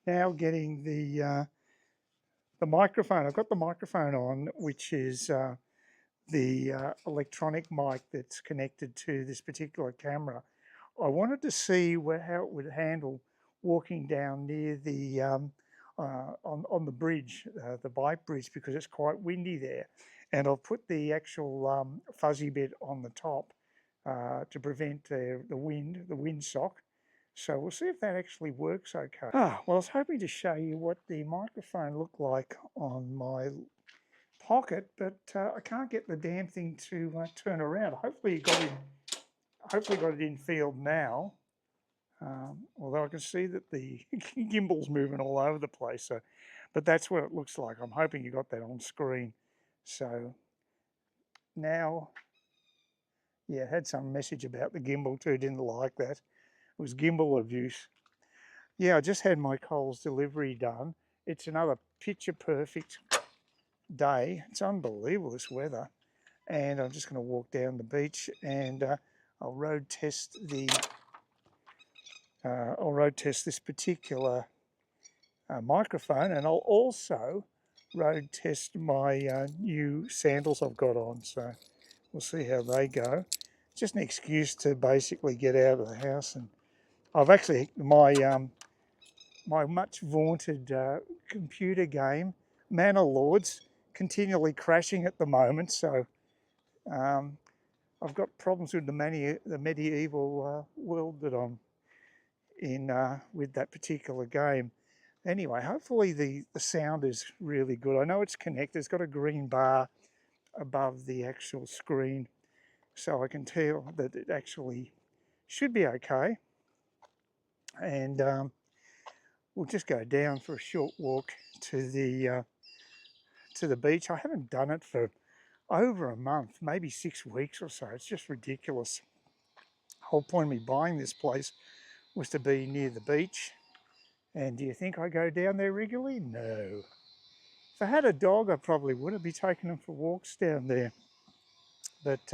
now getting the microphone. I've got the microphone on, which is the electronic mic that's connected to this particular camera. I wanted to see how it would handle walking down near the on the bridge, the bike bridge, because it's quite windy there. And I'll put the actual fuzzy bit on the top to prevent the wind sock. So we'll see if that actually works okay. Well, I was hoping to show you what the microphone looked like on my pocket, but I can't get the damn thing to turn around. Hopefully got it in field now. Although I can see that the gimbal's moving all over the place. So, but that's what it looks like. I'm hoping you got that on screen. So now, yeah, it had some message about the gimbal too. Didn't like that. It was gimbal abuse. Yeah, I just had my Coles delivery done. It's another picture perfect day. It's unbelievable, this weather. And I'm just going to walk down the beach and I'll road test this particular microphone, and I'll also road test my new sandals I've got on. So we'll see how they go. Just an excuse to basically get out of the house, and I've actually my much vaunted computer game, Manor Lords, continually crashing at the moment. So I've got problems with the medieval world that I'm in with that particular game. Anyway, hopefully the sound is really good. I know it's connected. It's got a green bar above the actual screen, so I can tell that it actually should be okay. And we'll just go down for a short walk to the beach. I haven't done it for over a month, maybe 6 weeks or so. It's just ridiculous. The whole point of me buying this place was to be near the beach. And do you think I go down there regularly? No. If I had a dog, I probably would. I'd be taking them for walks down there. But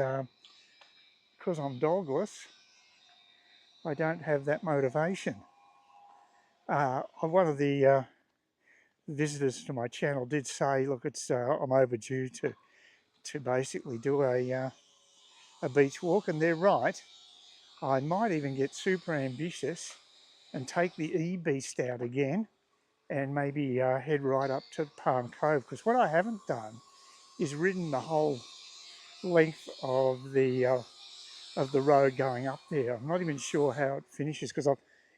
because I'm dogless, I don't have that motivation. One of the visitors to my channel did say, look, I'm overdue to basically do a beach walk, and they're right. I might even get super ambitious and take the e-beast out again and maybe head right up to Palm Cove, because what I haven't done is ridden the whole length of the road going up there. I'm not even sure how it finishes, because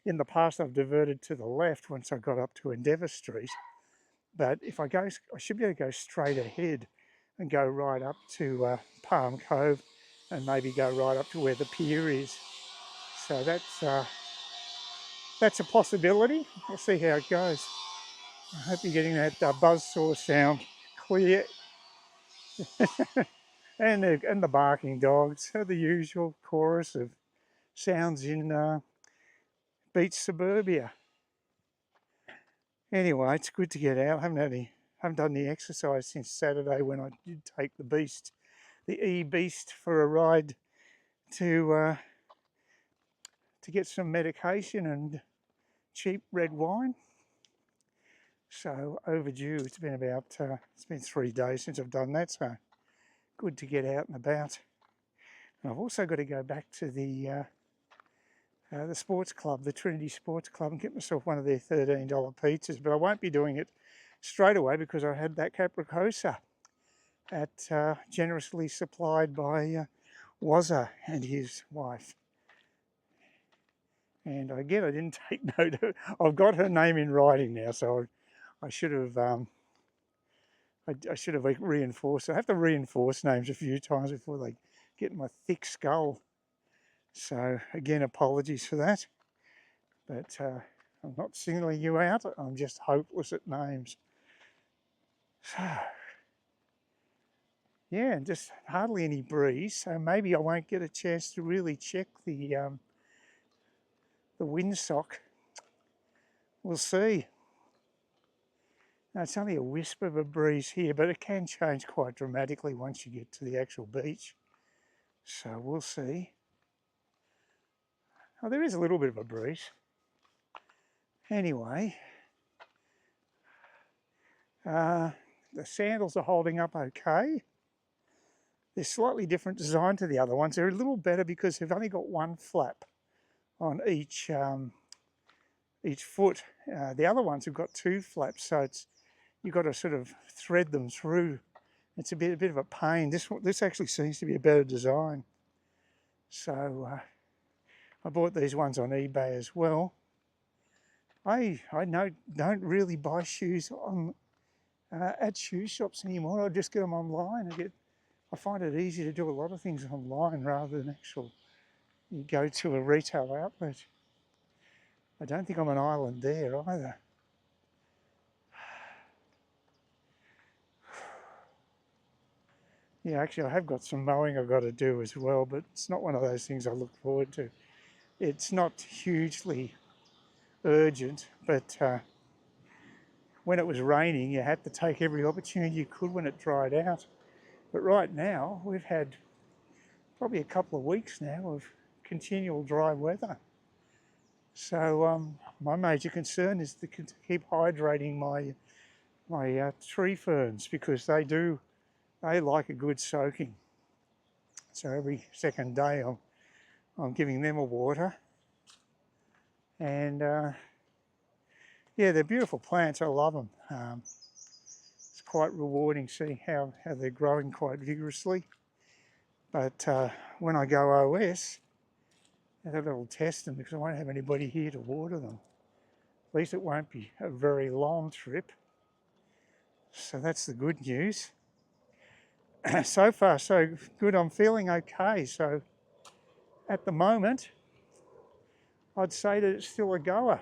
in the past I've diverted to the left once I got up to Endeavour Street. But if I should be able to go straight ahead and go right up to Palm Cove and maybe go right up to where the pier is. So that's a possibility. We'll see how it goes. I hope you're getting that buzzsaw sound clear. and the barking dogs, the usual chorus of sounds in beach suburbia. Anyway, it's good to get out. I haven't done the exercise since Saturday when I did take the e-beast for a ride to get some medication and cheap red wine. So overdue. It's been 3 days since I've done that. So good to get out and about. And I've also got to go back to the sports club, the Trinity Sports Club, and get myself one of their $13 pizzas. But I won't be doing it straight away because I had that capricosa generously supplied by Wazza and his wife. And again, I didn't take note of. I've got her name in writing now, so I should have. I should have reinforced. I have to reinforce names a few times before they get in my thick skull. So again, apologies for that. But I'm not singling you out. I'm just hopeless at names. So yeah, and just hardly any breeze. So maybe I won't get a chance to really check the windsock. We'll see. Now, it's only a wisp of a breeze here, but it can change quite dramatically once you get to the actual beach. So we'll see. Oh, there is a little bit of a breeze. Anyway, The sandals are holding up okay. They're slightly different design to the other ones. They're a little better because they've only got one flap on each foot. The other ones have got two flaps, so you've got to sort of thread them through. It's a bit of a pain. This actually seems to be a better design. So I bought these ones on eBay as well. I don't really buy shoes on at shoe shops anymore. I just get them online. I find it easy to do a lot of things online rather than you go to a retail outlet. I don't think I'm an island there either. Yeah, actually I have got some mowing I've got to do as well, but it's not one of those things I look forward to. It's not hugely urgent, but when it was raining, you had to take every opportunity you could when it dried out. But right now, we've had probably a couple of weeks now of continual dry weather. So my major concern is to keep hydrating my tree ferns, because they like a good soaking. So every second day I'm giving them a water. And yeah, they're beautiful plants. I love them. It's quite rewarding seeing how they're growing quite vigorously. But when I go OS, I have a little test them, because I won't have anybody here to water them. At least it won't be a very long trip. So that's the good news. So far so good. I'm feeling okay. So at the moment, I'd say that it's still a goer.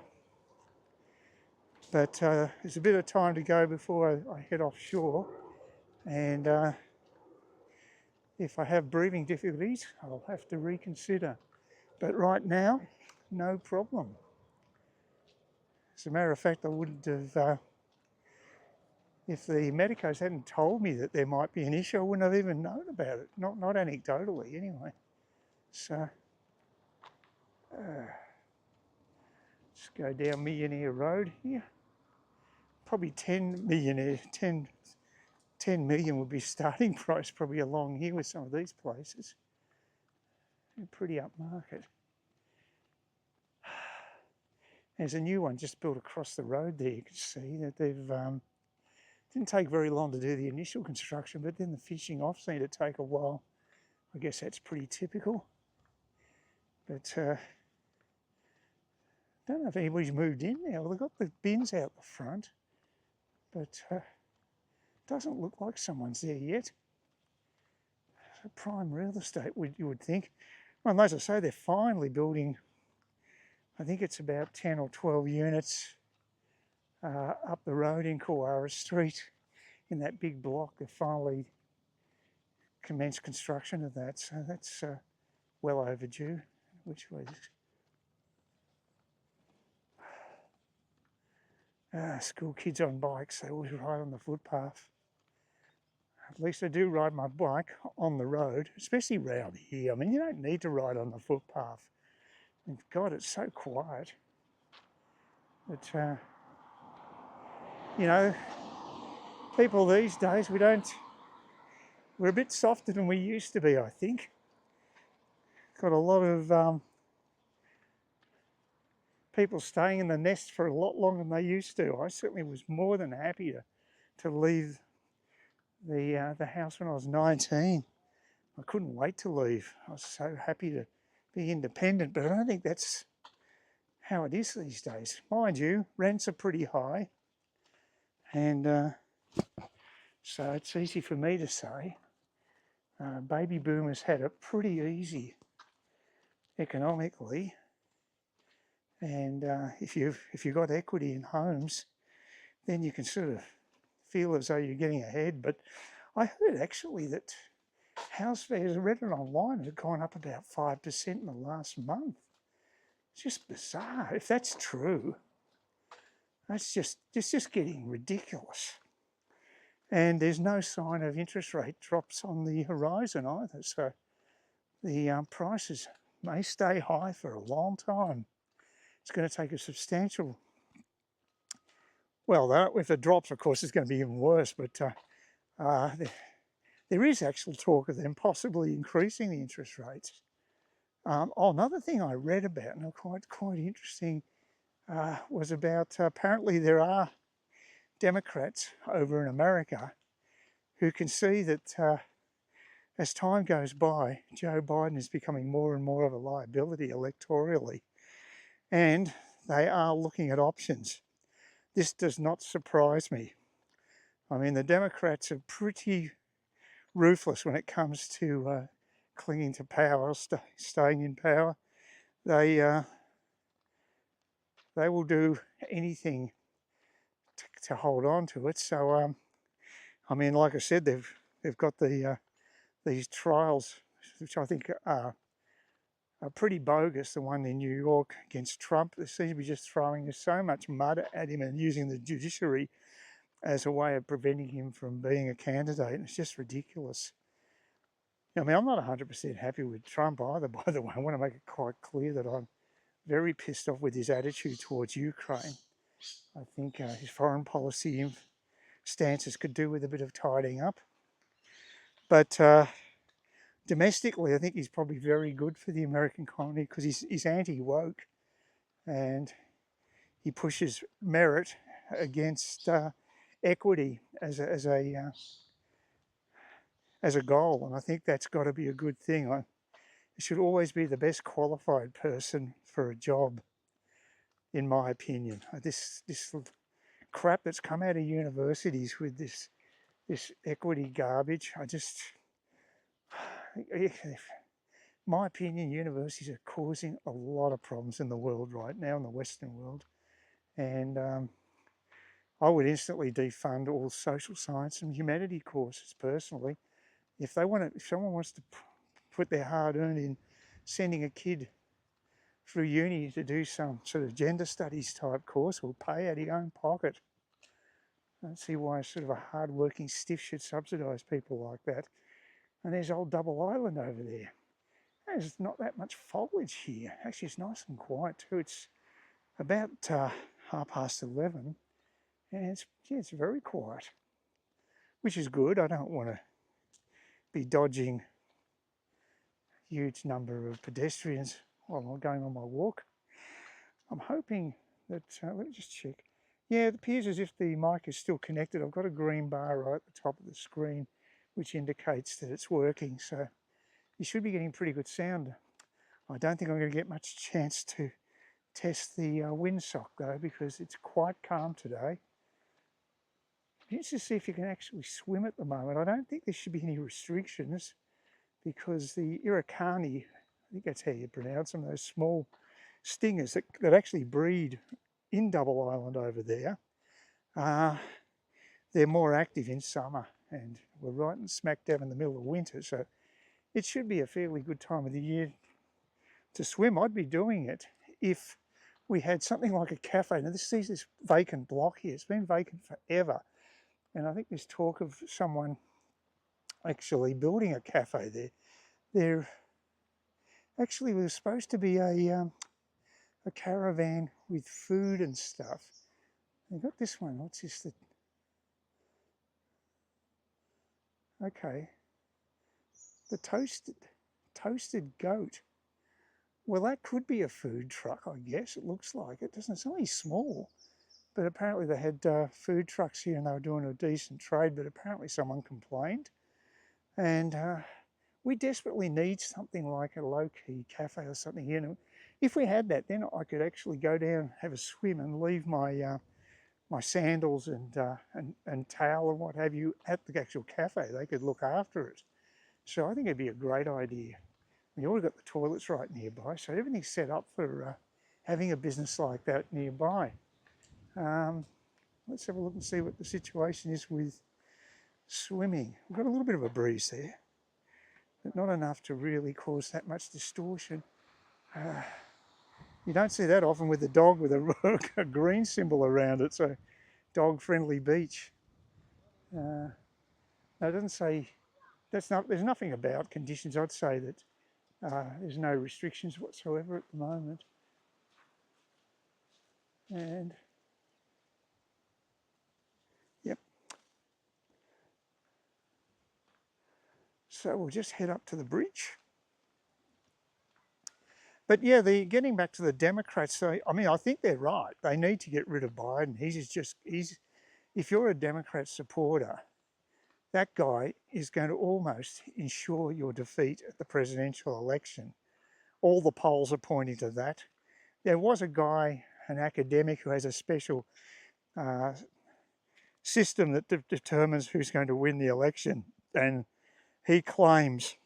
But there's a bit of time to go before I head offshore. And if I have breathing difficulties, I'll have to reconsider. But right now, no problem. As a matter of fact, I wouldn't have, if the medicos hadn't told me that there might be an issue, I wouldn't have even known about it. Not anecdotally, anyway. So, let's go down Millionaire Road here. Probably 10 million would be starting price probably along here with some of these places. They're pretty upmarket. There's a new one just built across the road there. You can see that they've didn't take very long to do the initial construction, but then the finishing off seemed to take a while. I guess that's pretty typical. But don't know if anybody's moved in now. Well, they've got the bins out the front, but doesn't look like someone's there yet. So prime real estate, you would think. Well, as I say, they're finally building, I think it's about 10 or 12 units up the road in Kewarra Street, in that big block. They finally commenced construction of that, so that's well overdue. Which way is this? School kids on bikes, they always ride on the footpath. At least I do ride my bike on the road, especially round here. I mean, you don't need to ride on the footpath. And God, it's so quiet. But, you know, people these days, we're a bit softer than we used to be, I think. Got a lot of people staying in the nest for a lot longer than they used to. I certainly was more than happy to leave the house when I was 19. I couldn't wait to leave. I was so happy to be independent, but I don't think that's how it is these days. Mind you, rents are pretty high, and so it's easy for me to say. Baby boomers had it pretty easy economically, and if you've got equity in homes, then you can sort of feel as though you're getting ahead. But I heard actually that house values, I read it online, have gone up about 5% in the last month. It's just bizarre. If that's true, it's just getting ridiculous. And there's no sign of interest rate drops on the horizon either. So the prices may stay high for a long time. It's going to take a substantial well, if it drops, of course, it's going to be even worse. But there is actual talk of them possibly increasing the interest rates. Another thing I read about, and quite interesting, was about apparently there are Democrats over in America who can see that as time goes by, Joe Biden is becoming more and more of a liability electorally, and they are looking at options. This does not surprise me. I mean, the Democrats are pretty ruthless when it comes to clinging to power, staying in power. They will do anything to hold on to it. So, I mean, like I said, they've got these trials, which I think are pretty bogus. The one in New York against Trump, they seem to be just throwing so much mud at him and using the judiciary as a way of preventing him from being a candidate. And it's just ridiculous. I mean, I'm not 100% happy with Trump either, by the way. I want to make it quite clear that I'm very pissed off with his attitude towards Ukraine. I think his foreign policy stances could do with a bit of tidying up. But domestically, I think he's probably very good for the American economy because he's anti-woke and he pushes merit against equity as a goal. And I think that's got to be a good thing. It should always be the best qualified person for a job, in my opinion. This crap that's come out of universities with this equity garbage, my opinion, universities are causing a lot of problems in the world right now, in the Western world. And I would instantly defund all social science and humanity courses personally. If someone wants to put their hard-earned in sending a kid through uni to do some sort of gender studies type course, will pay out of your own pocket. I don't see why sort of a hard-working stiff should subsidise people like that. And there's old Double Island over there. There's not that much foliage here. Actually, it's nice and quiet too. It's about 11:30, and it's very quiet, which is good. I don't want to be dodging a huge number of pedestrians while I'm going on my walk. I'm hoping that, let me just check. Yeah, it appears as if the mic is still connected. I've got a green bar right at the top of the screen, which indicates that it's working. So you should be getting pretty good sound. I don't think I'm going to get much chance to test the windsock though, because it's quite calm today. Let's just see if you can actually swim at the moment. I don't think there should be any restrictions because the irukani, I think that's how you pronounce them, those small stingers that actually breed in Double Island over there, they're more active in summer, and we're right in smack dab in the middle of winter, so it should be a fairly good time of the year to swim. I'd be doing it if we had something like a cafe. Now this vacant block here. It's been vacant forever, and I think there's talk of someone actually building a cafe there. There actually was supposed to be a caravan with food and stuff. I got this one. What's this? Okay, the toasted goat. Well, that could be a food truck, I guess. It looks like it, doesn't it? It's only small, but apparently they had food trucks here and they were doing a decent trade, but apparently someone complained. And we desperately need something like a low-key cafe or something here. And if we had that, then I could actually go down, have a swim and leave my my sandals and towel and what have you at the actual cafe. They could look after it. So I think it'd be a great idea. We already got the toilets right nearby, so everything's set up for having a business like that nearby. Let's have a look and see what the situation is with swimming. We've got a little bit of a breeze there, but not enough to really cause that much distortion. You don't see that often with a dog with a green symbol around it, so dog-friendly beach. No, it doesn't say, there's nothing about conditions. I'd say that there's no restrictions whatsoever at the moment. And So we'll just head up to the bridge. But yeah, getting back to the Democrats, so I mean, I think they're right. They need to get rid of Biden. If you're a Democrat supporter, that guy is going to almost ensure your defeat at the presidential election. All the polls are pointing to that. There was a guy, an academic, who has a special system that determines who's going to win the election, and he claims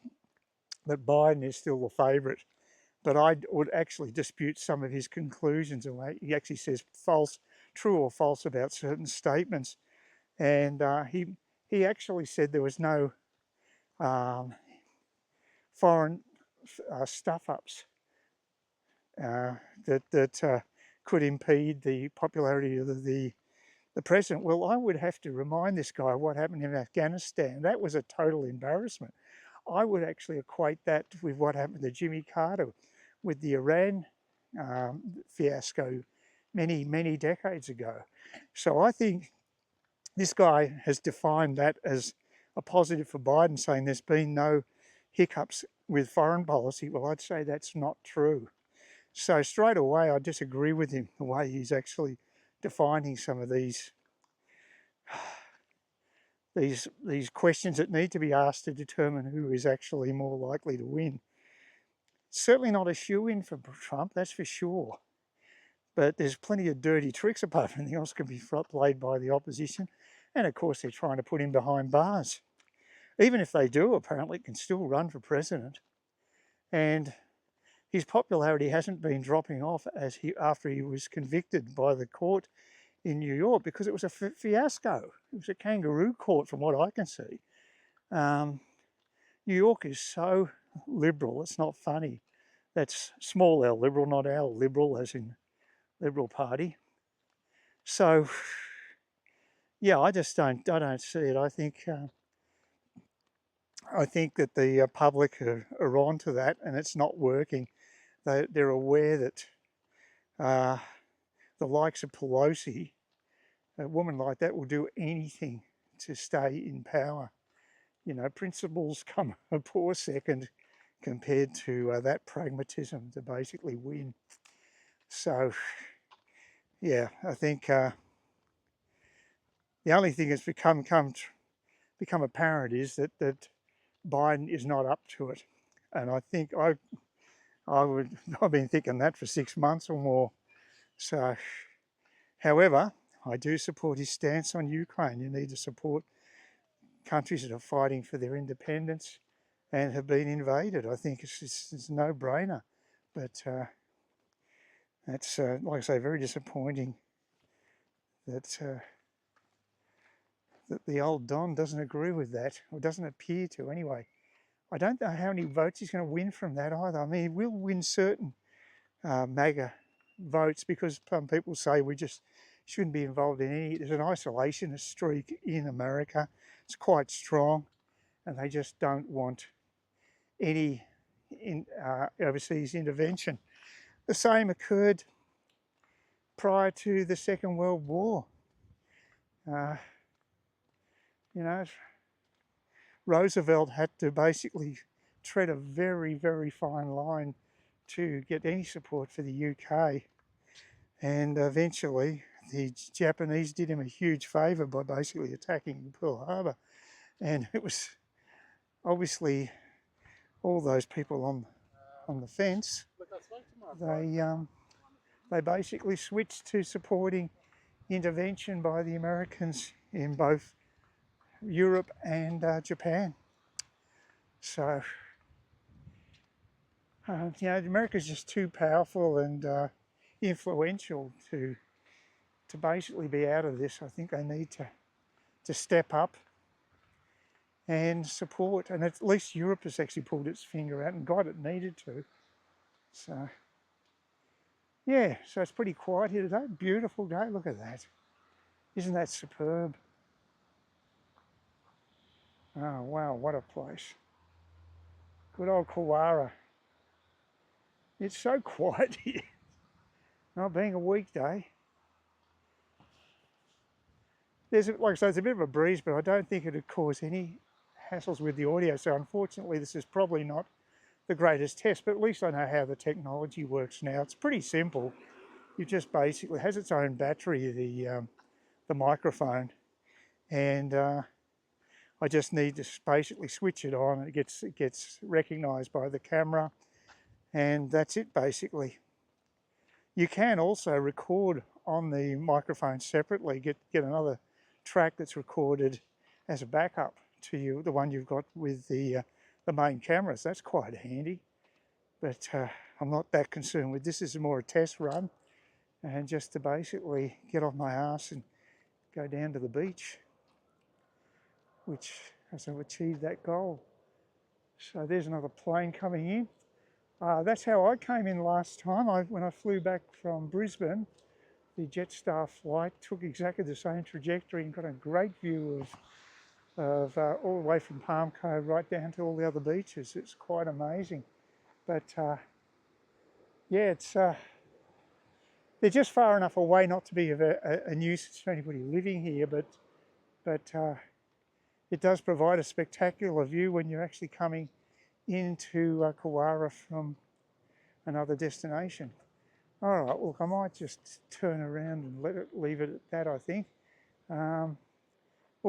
that Biden is still the favourite. But I would actually dispute some of his conclusions. He actually says true or false about certain statements. And he actually said there was no foreign stuff-ups that could impede the popularity of the president. Well, I would have to remind this guy what happened in Afghanistan. That was a total embarrassment. I would actually equate that with what happened to Jimmy Carter with the Iran fiasco many, many decades ago. So I think this guy has defined that as a positive for Biden, saying there's been no hiccups with foreign policy. Well, I'd say that's not true. So straight away, I disagree with him, the way he's actually defining some of these questions that need to be asked to determine who is actually more likely to win. Certainly not a shoo-in for Trump, that's for sure. But there's plenty of dirty tricks apart from anything else can be played by the opposition. And of course, they're trying to put him behind bars. Even if they do, apparently, can still run for president. And his popularity hasn't been dropping off after he was convicted by the court in New York, because it was a fiasco. It was a kangaroo court from what I can see. New York is so liberal, it's not funny. That's small L liberal, not L liberal as in Liberal Party. So yeah, I don't see it. I think that the public are on to that, and it's not working. They're aware that the likes of Pelosi, a woman like that, will do anything to stay in power. You know, principles come a poor second compared to that pragmatism to basically win. So yeah, I think the only thing that's become apparent is that Biden is not up to it, and I think I've been thinking that for 6 months or more. So, however, I do support his stance on Ukraine. You need to support countries that are fighting for their independence and have been invaded. I think it's a no-brainer, but that's like I say, very disappointing that the old Don doesn't agree with that, or doesn't appear to anyway. I don't know how many votes he's going to win from that either. I mean, he will win certain MAGA votes, because some people say we just shouldn't be involved in any. There's an isolationist streak in America. It's quite strong, and they just don't want any overseas intervention. The same occurred prior to the Second World War. You know, Roosevelt had to basically tread a very, very fine line to get any support for the UK. And eventually, the Japanese did him a huge favour by basically attacking Pearl Harbor. And it was obviously all those people on the fence, they basically switched to supporting intervention by the Americans in both Europe and Japan. So, you know, America's just too powerful and influential to basically be out of this. I think they need to step up and support. And at least Europe has actually pulled its finger out, and God, it needed to. So, yeah, so it's pretty quiet here today. Beautiful day, look at that. Isn't that superb? Oh, wow, what a place. Good old Kewarra. It's so quiet here. Not being a weekday. Like I say, there's a bit of a breeze, but I don't think it'd cause any hassles with the audio, so unfortunately this is probably not the greatest test, but at least I know how the technology works now. It's pretty simple. You just basically, it has its own battery, the microphone, and I just need to basically switch it on. It gets recognised by the camera, and that's it basically. You can also record on the microphone separately, get another track that's recorded as a backup to you, the one you've got with the main cameras. That's quite handy, but I'm not that concerned with this. This is more a test run, and just to basically get off my arse and go down to the beach, which has achieved that goal. So there's another plane coming in. That's how I came in last time. When I flew back from Brisbane, the Jetstar flight took exactly the same trajectory and got a great view of all the way from Palm Cove right down to all the other beaches. It's quite amazing. But yeah, they're just far enough away not to be of a nuisance to anybody living here, but it does provide a spectacular view when you're actually coming into Kewarra from another destination. All right, look, I might just turn around and leave it at that, I think. Well,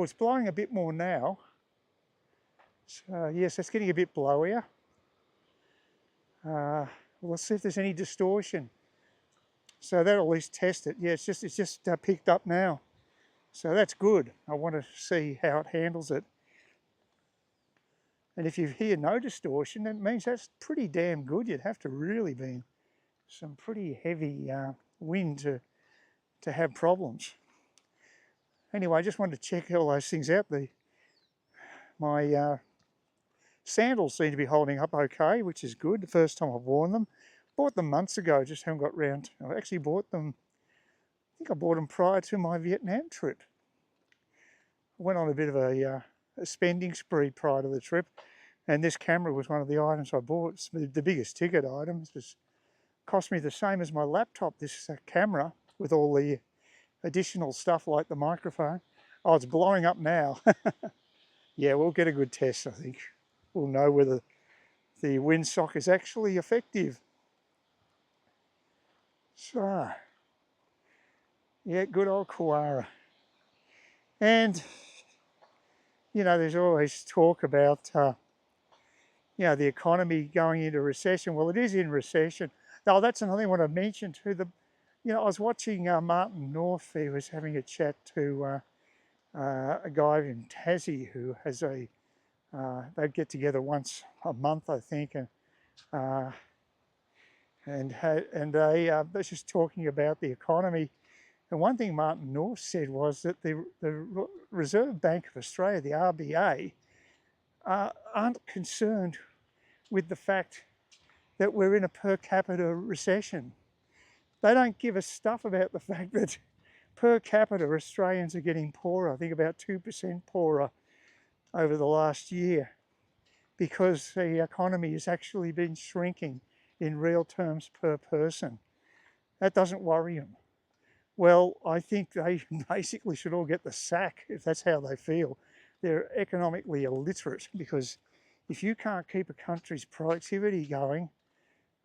it's blowing a bit more now. So, yes, it's getting a bit blowier. Let's see if there's any distortion. So that'll at least test it. Yeah, it's just picked up now. So that's good. I want to see how it handles it. And if you hear no distortion, that means that's pretty damn good. You'd have to really be in some pretty heavy wind to have problems. Anyway, I just wanted to check all those things out. My sandals seem to be holding up okay, which is good. The first time I've worn them. Bought them months ago, just haven't got round. I actually bought them, I think I bought them prior to my Vietnam trip. I went on a bit of a spending spree prior to the trip, and this camera was one of the items I bought. It's the biggest ticket item. It cost me the same as my laptop, this camera, with all the additional stuff like the microphone. Oh, it's blowing up now. Yeah, we'll get a good test, I think. We'll know whether the windsock is actually effective. So, yeah, good old Kewarra. And, you know, there's always talk about, you know, the economy going into recession. Well, it is in recession. Now, that's another thing I want to mention too. You know, I was watching Martin North. He was having a chat to a guy in Tassie who has they'd get together once a month, I think, and they were just talking about the economy. And one thing Martin North said was that the Reserve Bank of Australia, the RBA, aren't concerned with the fact that we're in a per capita recession. They don't give a stuff about the fact that per capita Australians are getting poorer. I think about 2% poorer over the last year, because the economy has actually been shrinking in real terms per person. That doesn't worry them. Well, I think they basically should all get the sack if that's how they feel. They're economically illiterate, because if you can't keep a country's productivity going,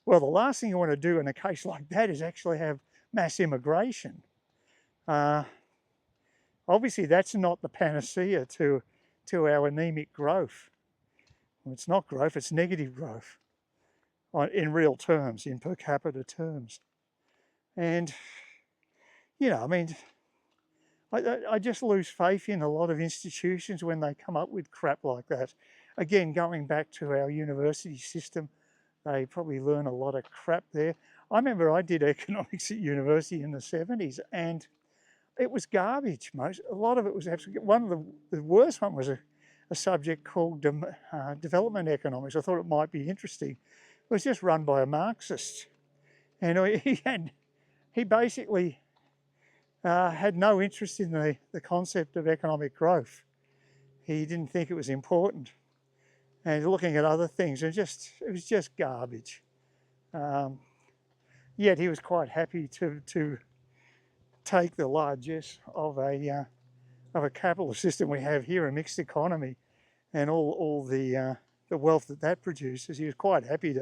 well, the last thing you want to do in a case like that is actually have mass immigration. Obviously, that's not the panacea to our anemic growth. Well, it's not growth, it's negative growth in real terms, in per capita terms. And, you know, I mean, I just lose faith in a lot of institutions when they come up with crap like that. Again, going back to our university system, they probably learn a lot of crap there. I remember I did economics at university in the 70s, and it was garbage. A lot of it was absolutely. One of the worst one was a subject called development economics. I thought it might be interesting. It was just run by a Marxist, and he basically had no interest in the concept of economic growth. He didn't think it was important, and looking at other things, it was just garbage. Yet he was quite happy to take the largesse of a capitalist system we have here, a mixed economy, and all the wealth that that produces. He was quite happy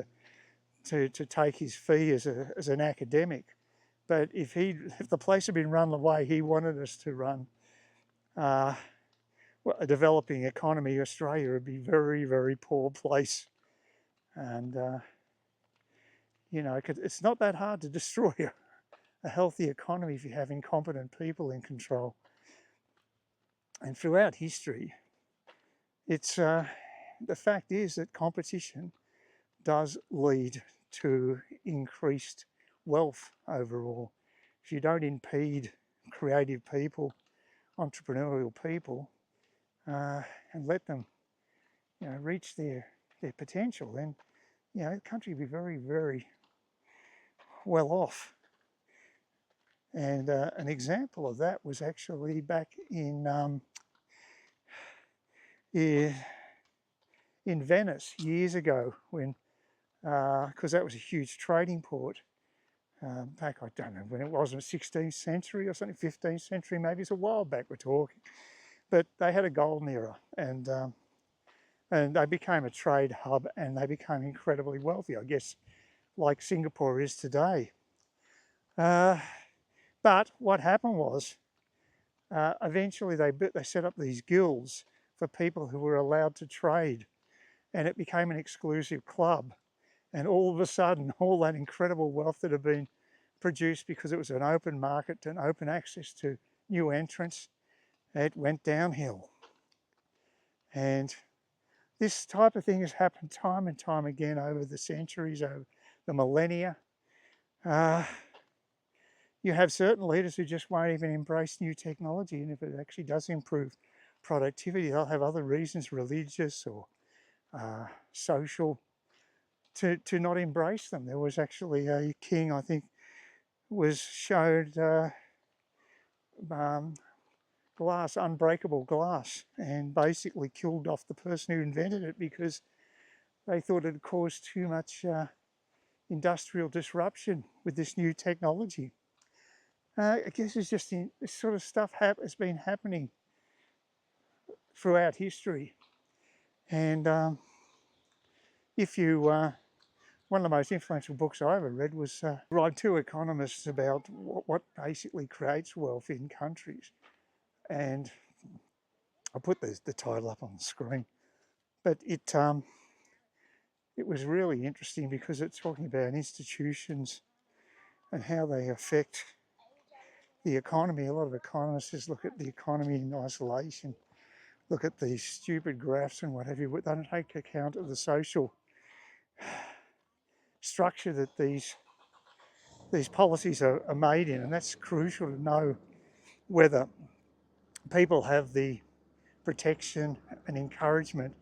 to take his fee as an academic. But if the place had been run the way he wanted us to run, a developing economy, Australia would be a very, very poor place. And it's not that hard to destroy a healthy economy if you have incompetent people in control. And throughout history, it's the fact is that competition does lead to increased wealth overall. If you don't impede creative people, entrepreneurial people, and let them, reach their potential, then, the country would be very, very well off. And an example of that was actually back in Venice years ago, when because that was a huge trading port back, I don't know when it was, in the 16th century or something, 15th century maybe. It's a while back we're talking. But they had a golden era, and they became a trade hub, and they became incredibly wealthy, I guess, like Singapore is today. But what happened was, eventually they set up these guilds for people who were allowed to trade, and it became an exclusive club. And all of a sudden, all that incredible wealth that had been produced because it was an open market and open access to new entrants, it went downhill. And this type of thing has happened time and time again over the centuries, over the millennia. You have certain leaders who just won't even embrace new technology, and if it actually does improve productivity, they'll have other reasons, religious or social, to not embrace them. There was actually a king, I think, was showed glass, unbreakable glass, and basically killed off the person who invented it because they thought it had caused too much industrial disruption with this new technology. I guess it's just this sort of stuff has been happening throughout history. And if you, one of the most influential books I ever read was by two economists about what basically creates wealth in countries. And I'll put the title up on the screen. But it was really interesting because it's talking about institutions and how they affect the economy. A lot of economists just look at the economy in isolation, look at these stupid graphs and what have you, but they don't take account of the social structure that these policies are made in. And that's crucial to know whether people have the protection and encouragement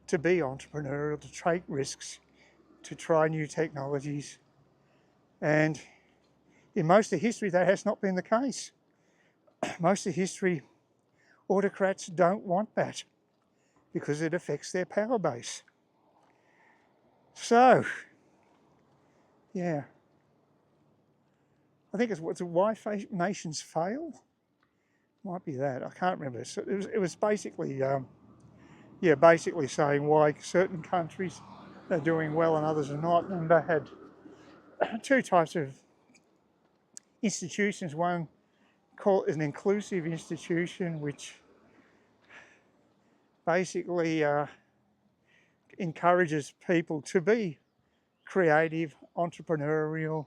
to be entrepreneurial, to take risks, to try new technologies. And in most of history, that has not been the case. Most of history, autocrats don't want that because it affects their power base. So, yeah, I think it's why nations fail. Might be that, I can't remember. So it was basically, basically saying why certain countries are doing well and others are not. And they had two types of institutions. One called an inclusive institution, which basically encourages people to be creative, entrepreneurial,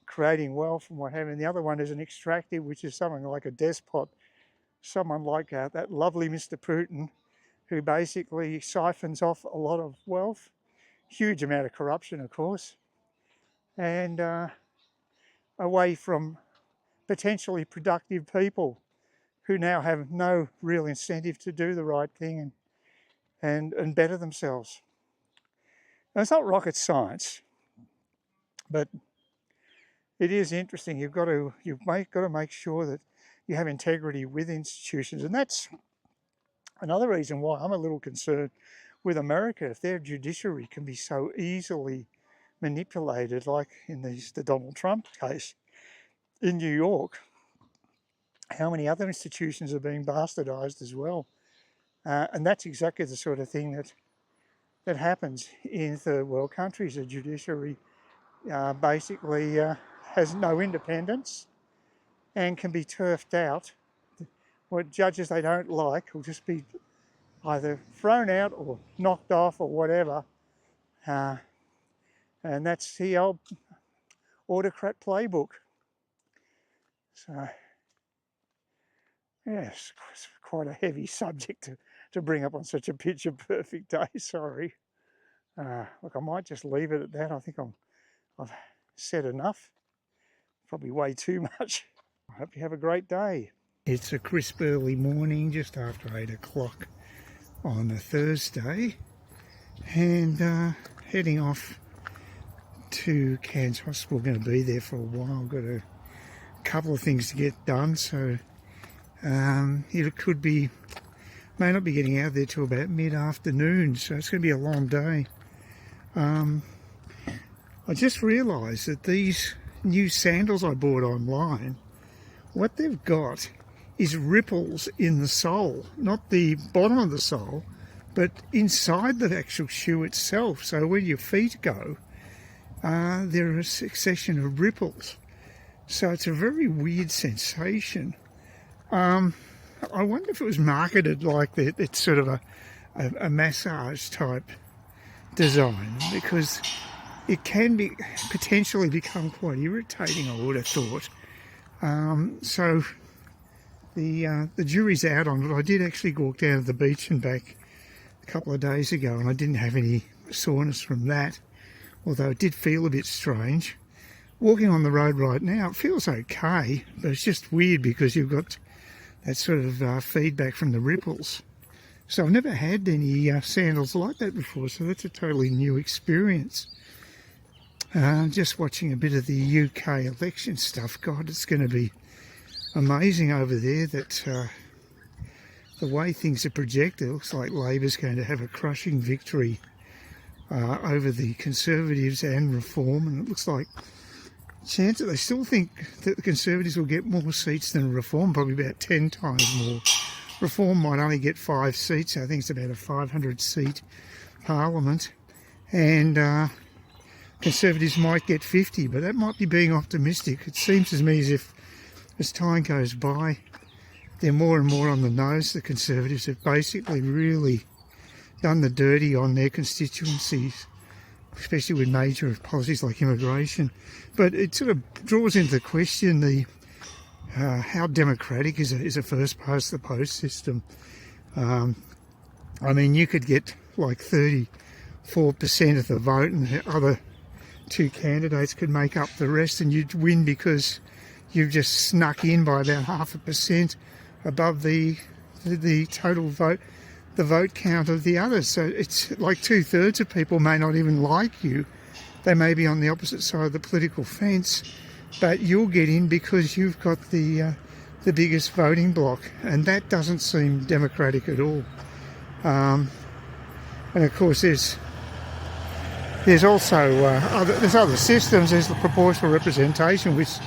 creating wealth and what have you. And the other one is an extractive, which is someone like a despot, someone like that lovely Mr. Putin, who basically siphons off a lot of wealth, huge amount of corruption, of course, and away from potentially productive people who now have no real incentive to do the right thing and better themselves. Now, it's not rocket science, but it is interesting. You've got to make sure that you have integrity with institutions, and that's another reason why I'm a little concerned with America. If their judiciary can be so easily manipulated, like in the Donald Trump case in New York, how many other institutions are being bastardized as well? And that's exactly the sort of thing that happens in third world countries. The judiciary basically has no independence and can be turfed out. What judges they don't like will just be either thrown out or knocked off or whatever. And that's the old autocrat playbook. So, yes, it's quite a heavy subject to bring up on such a picture perfect day, sorry. Look, I might just leave it at that. I think I've said enough. Probably way too much. I hope you have a great day. It's a crisp early morning, just after 8 o'clock on a Thursday, and heading off to Cairns Hospital. Going to be there for a while. Got a couple of things to get done, so it could be, may not be getting out there till about mid-afternoon, so it's going to be a long day. I just realised that these new sandals I bought online, what they've got is ripples in the sole, not the bottom of the sole, but inside the actual shoe itself. So where your feet go, there are a succession of ripples. So it's a very weird sensation. I wonder if it was marketed like that. It's sort of a massage type design, because it can be potentially become quite irritating, I would have thought. So the jury's out on it. I did actually walk down to the beach and back a couple of days ago, and I didn't have any soreness from that, although it did feel a bit strange. Walking on the road right now, it feels okay, but it's just weird because you've got that sort of feedback from the ripples. So I've never had any sandals like that before, so that's a totally new experience. Just watching a bit of the UK election stuff. God, it's going to be amazing over there that the way things are projected, it looks like Labor's going to have a crushing victory over the Conservatives and Reform, and it looks like chance that they still think that the Conservatives will get more seats than Reform, probably about 10 times more. Reform might only get 5 seats. I think it's about a 500-seat parliament, and Conservatives might get 50, but that might be being optimistic. It seems to me as if, as time goes by, they're more and more on the nose. The Conservatives have basically really done the dirty on their constituencies, especially with major policies like immigration. But it sort of draws into question the how democratic is a first past the post system. I mean, you could get like 34% of the vote, and the other 2 candidates could make up the rest, and you'd win because you've just snuck in by about 0.5% above the total vote, the vote count of the others. So it's like 2/3 of people may not even like you. They may be on the opposite side of the political fence, but you'll get in because you've got the biggest voting bloc, and that doesn't seem democratic at all. And of course, there's also other systems. There's the proportional representation, which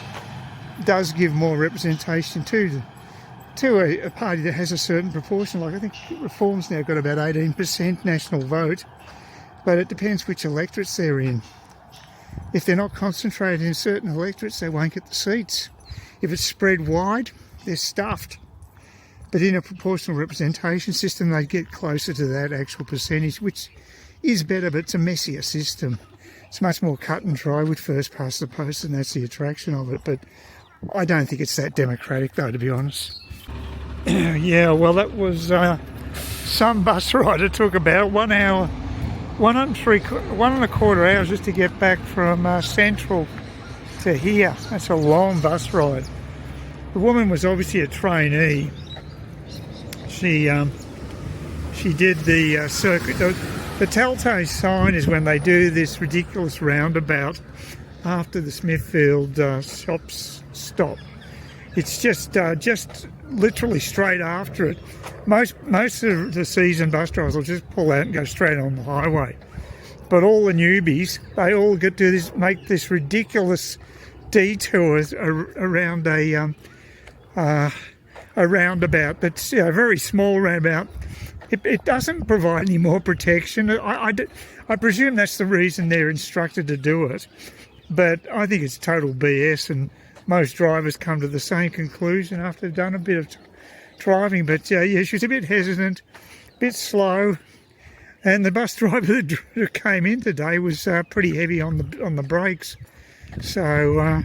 does give more representation to a party that has a certain proportion. Like I think Reform's now got about 18% national vote, but it depends which electorates they're in. If they're not concentrated in certain electorates, they won't get the seats. If it's spread wide, they're stuffed. But in a proportional representation system, they get closer to that actual percentage, which is better, but it's a messier system. It's much more cut and dry with first past the post, and that's the attraction of it. But I don't think it's that democratic, though, to be honest. Yeah, well, that was some bus ride. It took about 1 hour, 1.25 hours just to get back from Central to here. That's a long bus ride. The woman was obviously a trainee. She did the circuit. The telltale sign is when they do this ridiculous roundabout after the Smithfield shops stop. It's just literally straight after it. Most of the seasoned bus drivers will just pull out and go straight on the highway. But all the newbies, they all get to make this ridiculous detour around a roundabout that's a very small roundabout. it doesn't provide any more protection. I presume that's the reason they're instructed to do it, but I think it's total BS, and most drivers come to the same conclusion after they've done a bit of driving. But yeah, she was a bit hesitant, a bit slow, and the bus driver that came in today was pretty heavy on the brakes. So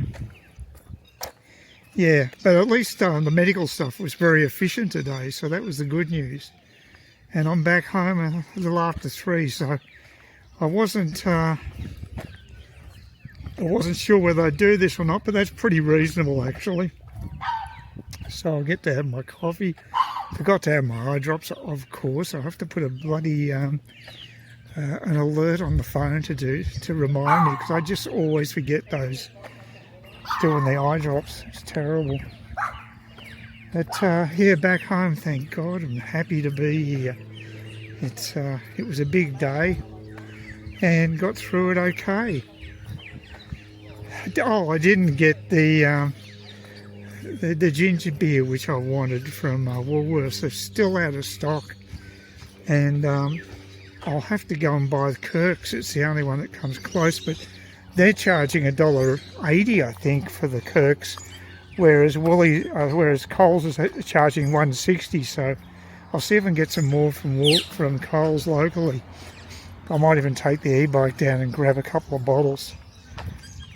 yeah, but at least the medical stuff was very efficient today, so that was the good news. And I'm back home a little after 3, so I wasn't sure whether I'd do this or not, but that's pretty reasonable actually. So I'll get to have my coffee. Forgot to have my eye drops, of course. I have to put a bloody an alert on the phone to remind me, because I just always forget those. Doing the eye drops, it's terrible. But yeah, back home, thank God. I'm happy to be here. It was a big day, and got through it okay. Oh, I didn't get the ginger beer which I wanted from Woolworths. They're still out of stock, and I'll have to go and buy the Kirk's. It's the only one that comes close, but they're charging $1.80, I think, for the Kirk's, whereas Coles is charging $1.60. So I'll see if I can get some more from Coles locally. I might even take the e-bike down and grab a couple of bottles.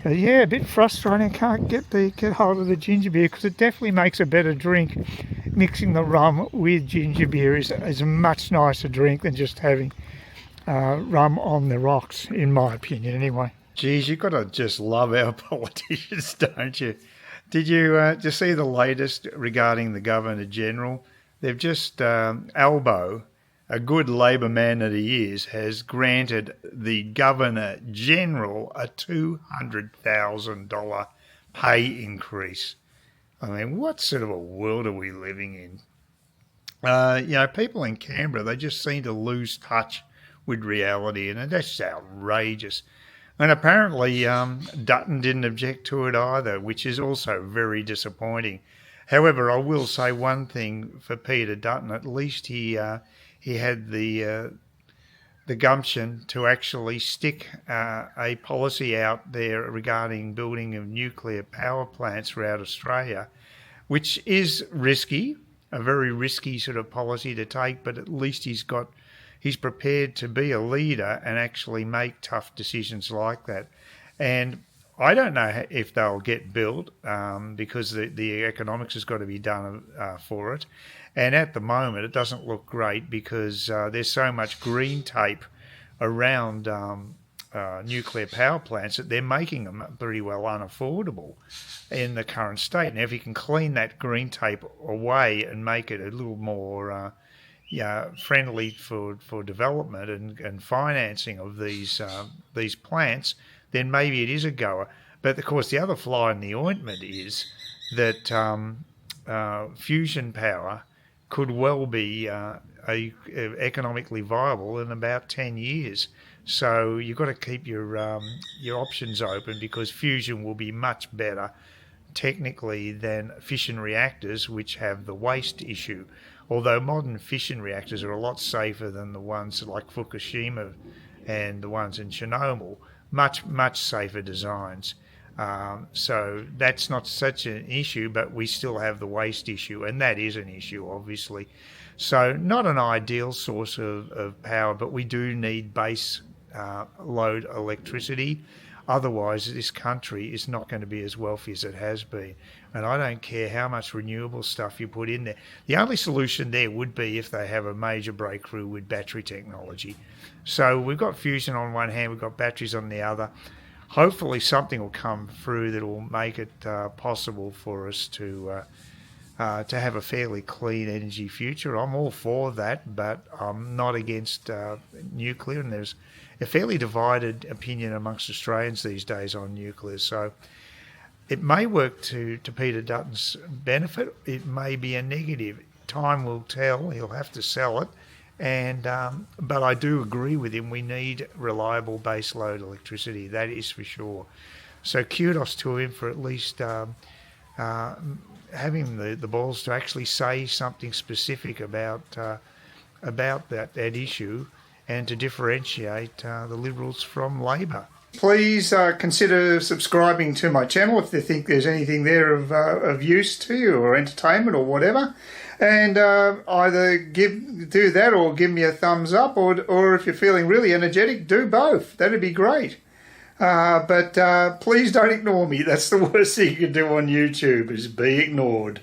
But yeah, a bit frustrating. I can't get hold of the ginger beer, because it definitely makes a better drink. Mixing the rum with ginger beer is a much nicer drink than just having rum on the rocks, in my opinion, anyway. Geez, you've got to just love our politicians, don't you? Did you just see the latest regarding the Governor General? They've just, Albo, a good Labor man that he is, has granted the Governor General a $200,000 pay increase. I mean, what sort of a world are we living in? People in Canberra, they just seem to lose touch with reality, and that's outrageous. And apparently Dutton didn't object to it either, which is also very disappointing. However, I will say one thing for Peter Dutton. At least he had the gumption to actually stick a policy out there regarding building of nuclear power plants throughout Australia, which is risky, a very risky sort of policy to take, but at least he's prepared to be a leader and actually make tough decisions like that. And I don't know if they'll get built because the economics has got to be done for it. And at the moment, it doesn't look great because there's so much green tape around nuclear power plants that they're making them pretty well unaffordable in the current state. Now, if you can clean that green tape away and make it a little more friendly for development and financing of these plants, then maybe it is a goer. But of course, the other fly in the ointment is that fusion power could well be economically viable in about 10 years. So you've got to keep your options open, because fusion will be much better technically than fission reactors, which have the waste issue. Although modern fission reactors are a lot safer than the ones like Fukushima and the ones in Chernobyl, much safer designs. So that's not such an issue, but we still have the waste issue, and that is an issue, obviously. So not an ideal source of power, but we do need base load electricity. Otherwise, this country is not going to be as wealthy as it has been. And I don't care how much renewable stuff you put in there. The only solution there would be if they have a major breakthrough with battery technology. So we've got fusion on one hand, we've got batteries on the other. Hopefully something will come through that will make it possible for us to have a fairly clean energy future. I'm all for that, but I'm not against nuclear, and there's a fairly divided opinion amongst Australians these days on nuclear. So it may work to Peter Dutton's benefit. It may be a negative. Time will tell. He'll have to sell it. But I do agree with him. We need reliable baseload electricity. That is for sure. So kudos to him for at least having the balls to actually say something specific about about that issue and to differentiate the Liberals from Labor. Please consider subscribing to my channel if you think there's anything there of use to you or entertainment or whatever. And either do that or give me a thumbs up, or if you're feeling really energetic, do both. That'd be great. But please don't ignore me. That's the worst thing you can do on YouTube, is be ignored.